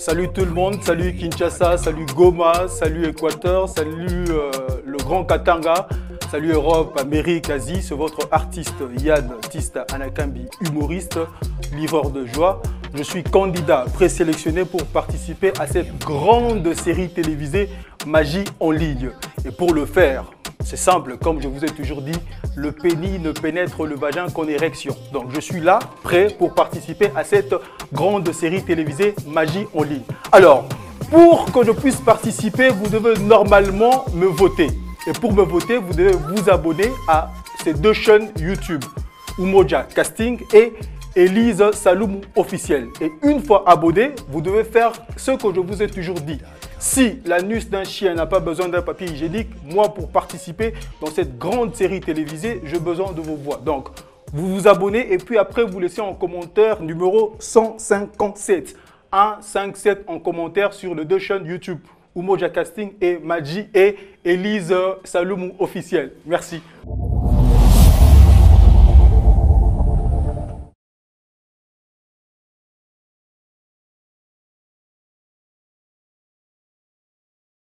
Salut tout le monde, salut Kinshasa, salut Goma, salut Équateur, salut le Grand Katanga, salut Europe, Amérique, Asie. C'est votre artiste Yann Tista Anakambi, humoriste, livreur de joie. Je suis candidat présélectionné pour participer à cette grande série télévisée Magie en ligne. Et pour le faire, c'est simple, comme je vous ai toujours dit, le pénis ne pénètre le vagin qu'en érection. Donc je suis là, prêt pour participer à cette grande série télévisée Magie en ligne. Alors, pour que je puisse participer, vous devez normalement me voter. Et pour me voter, vous devez vous abonner à ces deux chaînes YouTube, Umoja Casting et Elise Saloum officiel. Et une fois abonné, vous devez faire ce que je vous ai toujours dit. Si l'anus d'un chien n'a pas besoin d'un papier hygiénique, moi pour participer dans cette grande série télévisée, j'ai besoin de vos voix. Donc, vous vous abonnez et puis après vous laissez en commentaire numéro 157. 157 en commentaire sur les deux chaînes YouTube, Umoja Casting et Magie et Elise Saloum officiel. Merci.